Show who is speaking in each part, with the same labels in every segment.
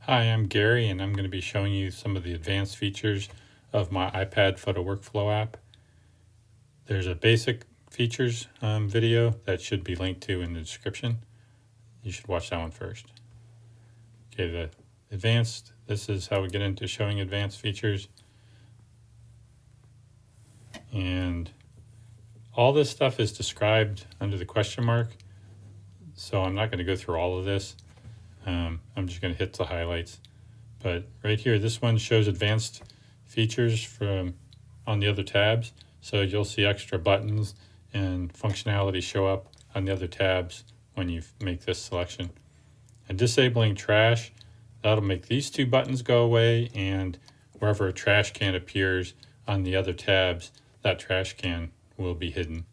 Speaker 1: Hi, I'm Gary, and I'm going to be showing you some of the advanced features of my iPad photo workflow app. There's a basic features video that should be linked to in the description. You should watch that one first. Okay, the advanced, this is how we get into showing advanced features. And all this stuff is described under the question mark, so I'm not going to go through all of this. I'm just going to hit the highlights. But right here, this one shows advanced features from on the other tabs. So you'll see extra buttons and functionality show up on the other tabs when you make this selection. And disabling trash, that'll make these two buttons go away, and wherever a trash can appears on the other tabs, that trash can will be hidden.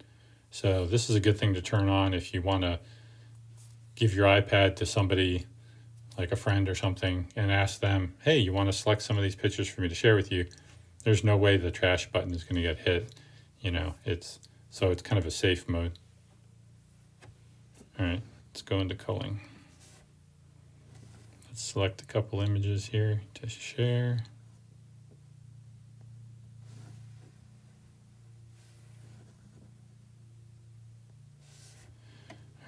Speaker 1: So this is a good thing to turn on if you want to give your iPad to somebody like a friend or something and ask them, hey, you want to select some of these pictures for me to share with you? There's no way the trash button is going to get hit. It's kind of a safe mode. All right, let's go into culling. Let's select a couple images here to share.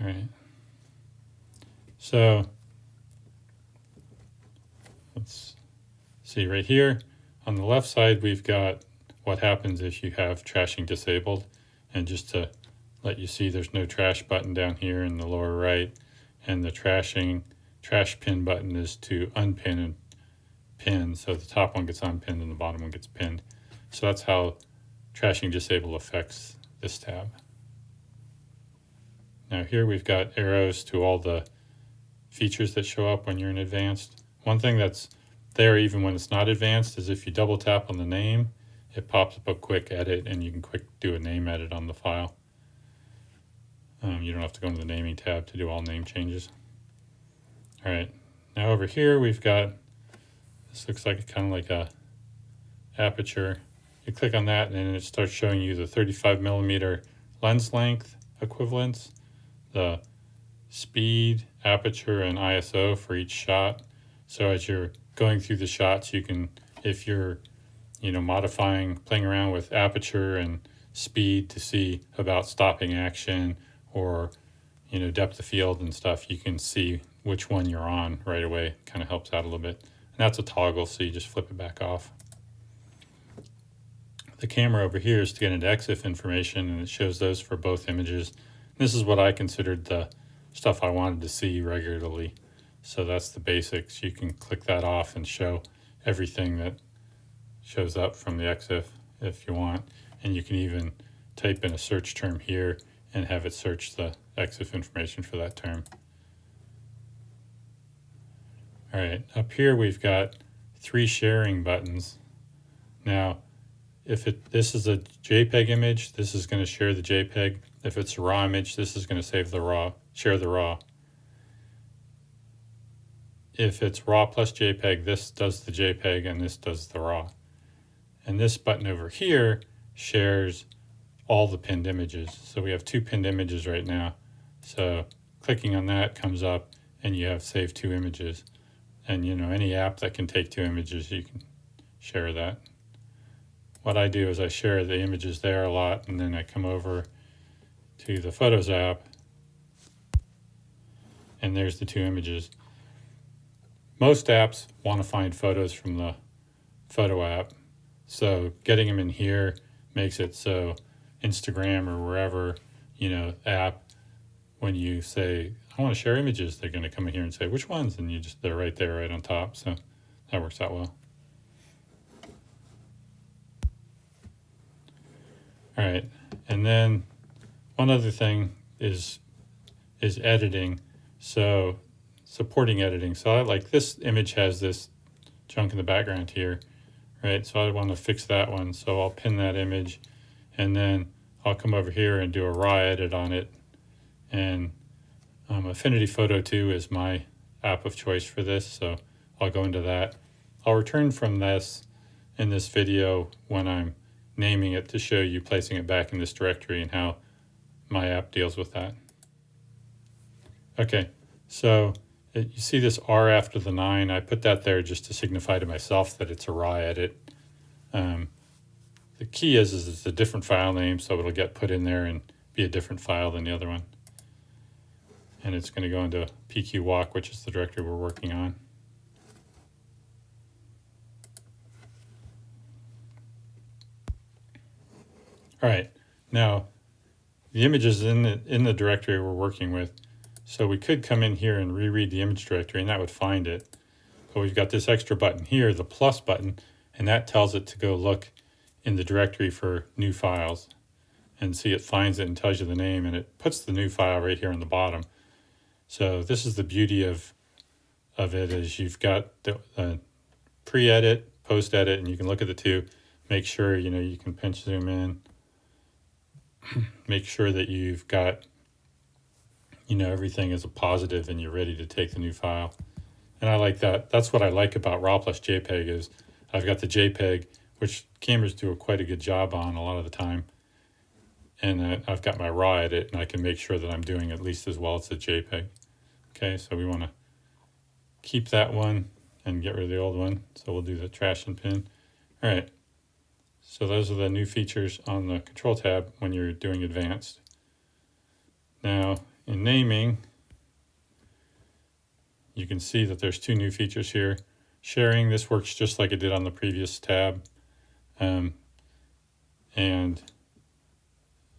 Speaker 1: All right. So let's see right here. On the left side, we've got what happens if you have trashing disabled. And just to let you see, there's no trash button down here in the lower right. And the trash pin button is to unpin and pin. So the top one gets unpinned and the bottom one gets pinned. So that's how trashing disabled affects this tab. Now here we've got arrows to all the features that show up when you're in advanced. One thing that's there even when it's not advanced is if you double tap on the name, it pops up a quick edit and you can quick do a name edit on the file. You don't have to go into the naming tab to do all name changes. All right, now over here we've got, this looks like kind of like a aperture. You click on that and then it starts showing you the 35mm lens length equivalents, the speed, aperture, and ISO for each shot. So as you're going through the shots, you can, if you're modifying, playing around with aperture and speed to see about stopping action or depth of field and stuff, you can see which one you're on right away. Kind of helps out a little bit. And that's a toggle, so you just flip it back off. The camera over here is to get into EXIF information, and it shows those for both images. This is what I considered the stuff I wanted to see regularly. So that's the basics. You can click that off and show everything that shows up from the EXIF if you want. And you can even type in a search term here and have it search the EXIF information for that term. All right, up here we've got 3 sharing buttons. Now, if this is a JPEG image, this is going to share the JPEG. If it's a RAW image, this is going to save the RAW, share the RAW. If it's RAW plus JPEG, this does the JPEG and this does the RAW. And this button over here shares all the pinned images. So we have 2 pinned images right now. So clicking on that comes up and you have saved 2 images. And any app that can take 2 images, you can share that. What I do is I share the images there a lot, and then I come over to the Photos app, and there's the 2 images. Most apps want to find photos from the photo app, so getting them in here makes it so Instagram or wherever, app, when you say, I want to share images, they're going to come in here and say, which ones? And they're right there, right on top, so that works out well. All right, and then one other thing is editing. So supporting editing. So like this image has this junk in the background here, right? So I want to fix that one. So I'll pin that image and then I'll come over here and do a raw edit on it. And Affinity Photo 2 is my app of choice for this. So I'll go into that. I'll return from this in this video when I'm naming it to show you placing it back in this directory and how my app deals with that. Okay, so You see this R after the 9. I put that there just to signify to myself that it's a raw edit. The key is it's a different file name, so it'll get put in there and be a different file than the other one. And it's going to go into PQ walk, which is the directory we're working on. All right, now the image is in the directory we're working with. So we could come in here and reread the image directory and that would find it. But we've got this extra button here, the plus button, and that tells it to go look in the directory for new files. And see, it finds it and tells you the name, and it puts the new file right here on the bottom. So this is the beauty of it, is you've got the pre-edit, post-edit, and you can look at the two, make sure, you can pinch zoom in, make sure that you've got, everything is a positive and you're ready to take the new file. And I like that. That's what I like about RAW plus JPEG is I've got the JPEG, which cameras do quite a good job on a lot of the time. And I've got my RAW edit, and I can make sure that I'm doing at least as well as the JPEG. Okay, so we want to keep that one and get rid of the old one. So we'll do the trash and pin. All right, so those are the new features on the control tab when you're doing advanced. Now, in naming, you can see that there's two new features here. Sharing, this works just like it did on the previous tab. And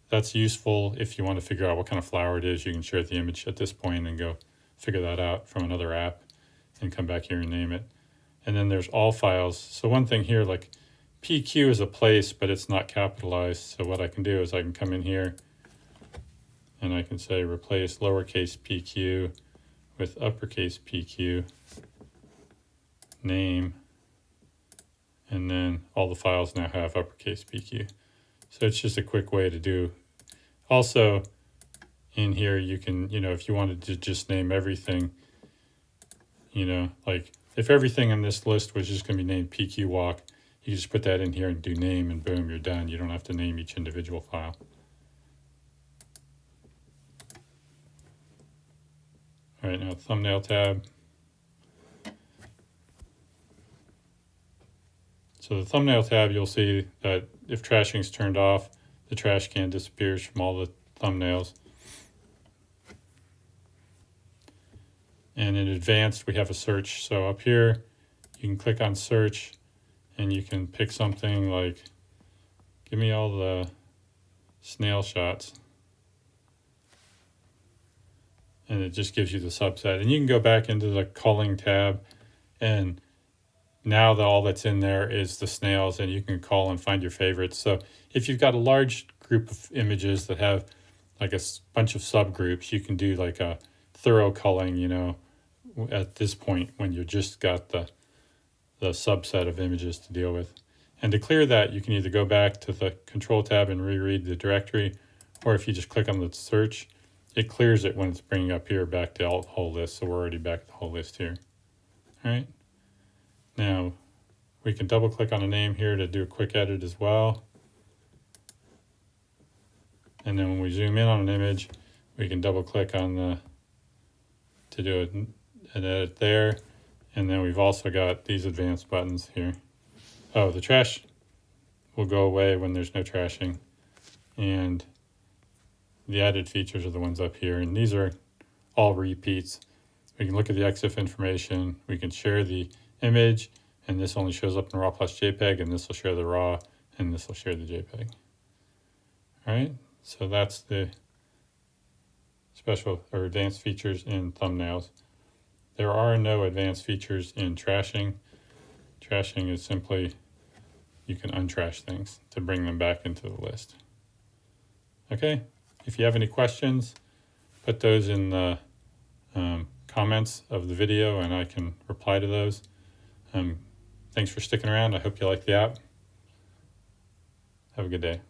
Speaker 1: that's useful if you want to figure out what kind of flower it is. You can share the image at this point and go figure that out from another app and come back here and name it. And then there's all files. So one thing here, like PQ is a place, but it's not capitalized. So what I can do is I can come in here and I can say replace lowercase pq with uppercase PQ, name, and then all the files now have uppercase PQ. So it's just a quick way to do. Also, in here you can, if you wanted to just name everything, like if everything on this list was just going to be named PQ walk, you just put that in here and do name and boom, you're done. You don't have to name each individual file. All right, now thumbnail tab. So the thumbnail tab, you'll see that if trashing is turned off, the trash can disappears from all the thumbnails. And in advanced, we have a search. So up here, you can click on search and you can pick something like, give me all the snail shots. And it just gives you the subset. And you can go back into the culling tab, and now all that's in there is the snails, and you can call and find your favorites. So if you've got a large group of images that have like a bunch of subgroups, you can do like a thorough culling, at this point when you just got the subset of images to deal with. And to clear that, you can either go back to the control tab and reread the directory, or if you just click on the search, it clears it when it's bringing up here back to the whole list. So we're already back to the whole list here. All right. Now we can double click on a name here to do a quick edit as well. And then when we zoom in on an image, we can double click on to do an edit there. And then we've also got these advanced buttons here. Oh, the trash will go away when there's no trashing. And the added features are the ones up here. And these are all repeats. We can look at the EXIF information. We can share the image, and this only shows up in RAW plus JPEG, and this will share the RAW, and this will share the JPEG. All right, so that's the special or advanced features in thumbnails. There are no advanced features in trashing. Trashing is simply, you can untrash things to bring them back into the list. Okay, if you have any questions, put those in the comments of the video and I can reply to those. Thanks for sticking around. I hope you like the app. Have a good day.